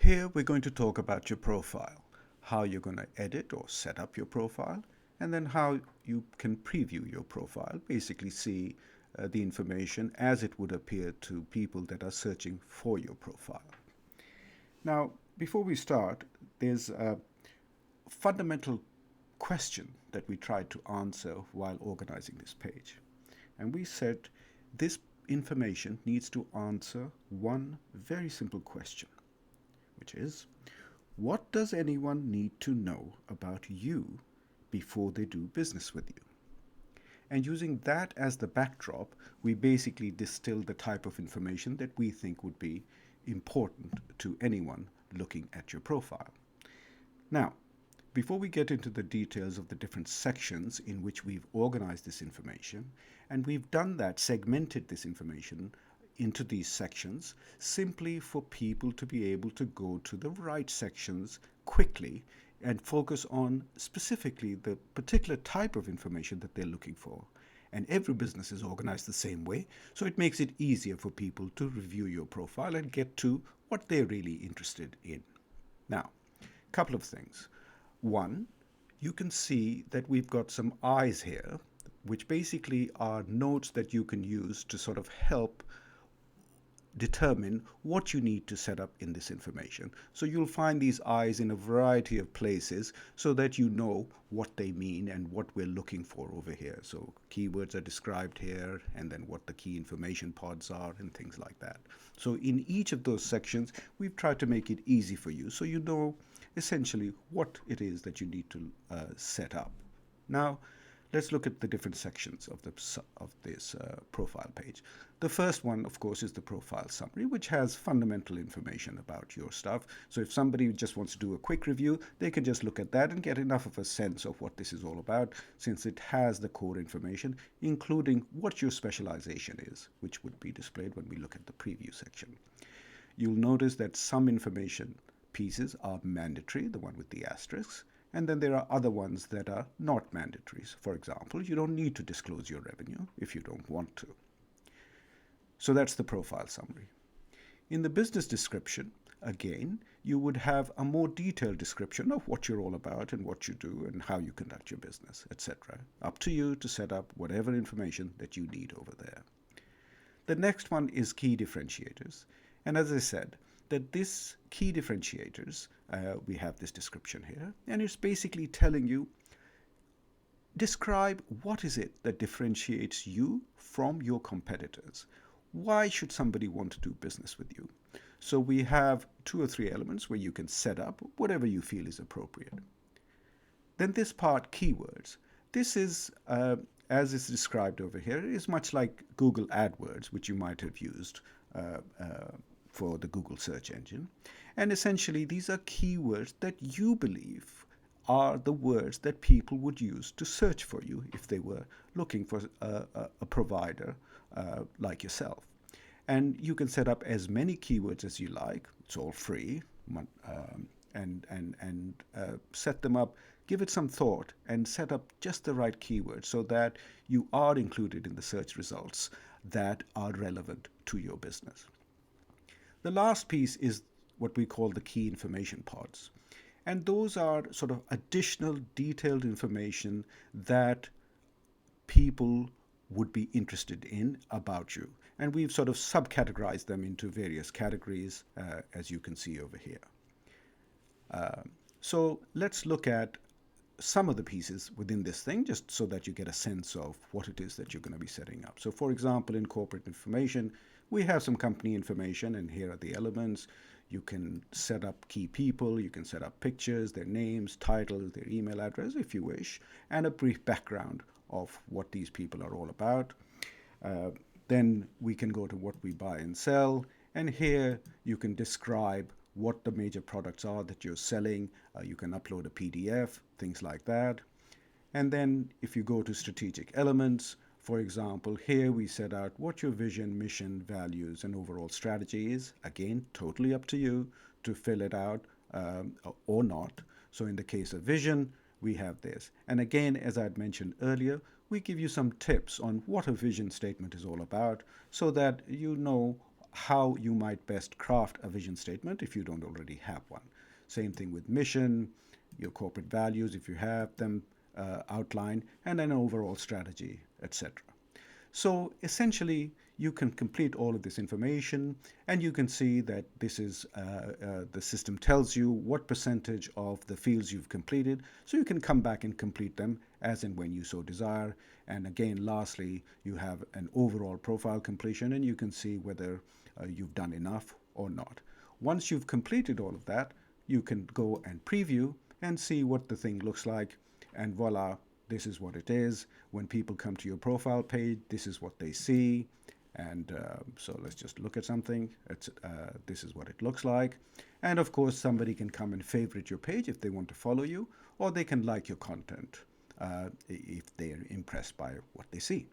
Here we're going to talk about your profile, how you're going to edit or set up your profile, and then how you can preview your profile, basically see the information as it would appear to people that are searching for your profile. Now, before we start, there's a fundamental question that we tried to answer while organizing this page. And we said this information needs to answer one very simple question, which is, what does anyone need to know about you before they do business with you? And using that as the backdrop, we basically distill the type of information that we think would be important to anyone looking at your profile. Now, before we get into the details of the different sections in which we've organized this information, and we've done that, segmented this information into these sections simply for people to be able to go to the right sections quickly and focus on specifically the particular type of information that they're looking for. And every business is organized the same way, so it makes it easier for people to review your profile and get to what they're really interested in. Now, a couple of things. One, you can see that we've got some eyes here, which basically are notes that you can use to sort of help determine what you need to set up in this information. So you'll find these eyes in a variety of places so that you know what they mean and what we're looking for over here. So keywords are described here, and then what the key information pods are and things like that. So in each of those sections, we've tried to make it easy for you so you know essentially what it is that you need to set up. Now, let's look at the different sections of this profile page. The first one, of course, is the profile summary, which has fundamental information about your stuff. So if somebody just wants to do a quick review, they can just look at that and get enough of a sense of what this is all about, since it has the core information, including what your specialization is, which would be displayed when we look at the preview section. You'll notice that some information pieces are mandatory, the one with the asterisks, and then there are other ones that are not mandatory. For example, you don't need to disclose your revenue if you don't want to. So that's the profile summary. In the business description, again, you would have a more detailed description of what you're all about and what you do and how you conduct your business, etc. Up to you to set up whatever information that you need over there. The next one is key differentiators. And as I said, that this key differentiators, we have this description here, and it's basically telling you, describe what is it that differentiates you from your competitors. Why should somebody want to do business with you? So we have 2 or 3 elements where you can set up whatever you feel is appropriate. Then this part, keywords. This is, as is described over here, is much like Google AdWords, which you might have used for the Google search engine. And essentially, these are keywords that you believe are the words that people would use to search for you if they were looking for a provider like yourself. And you can set up as many keywords as you like. It's all free. And set them up, give it some thought, and set up just the right keywords so that you are included in the search results that are relevant to your business. The last piece is what we call the key information pods. And those are sort of additional detailed information that people would be interested in about you. And we've sort of subcategorized them into various categories, as you can see over here. So let's look at some of the pieces within this thing, just so that you get a sense of what it is that you're going to be setting up. So for example, in corporate information, we have some company information, and here are the elements. You can set up key people, you can set up pictures, their names, titles, their email address if you wish, and a brief background of what these people are all about. Then we can go to what we buy and sell, and here you can describe what the major products are that you're selling. You can upload a PDF, things like that. And then if you go to strategic elements, for example, here we set out what your vision, mission, values, and overall strategy is. Again, totally up to you to fill it out or not. So in the case of vision, we have this. And again, as I had mentioned earlier, we give you some tips on what a vision statement is all about so that you know how you might best craft a vision statement if you don't already have one. Same thing with mission, your corporate values if you have them outlined, and an overall strategy, etc. So essentially, you can complete all of this information and you can see that this is the system tells you what percentage of the fields you've completed, so you can come back and complete them as and when you so desire. And again, lastly, you have an overall profile completion and you can see whether you've done enough or not. Once you've completed all of that, you can go and preview and see what the thing looks like, and voila, this is what it is. When people come to your profile page, this is what they see. And so let's just look at something. This is what it looks like. And of course, somebody can come and favorite your page if they want to follow you, or they can like your content if they're impressed by what they see.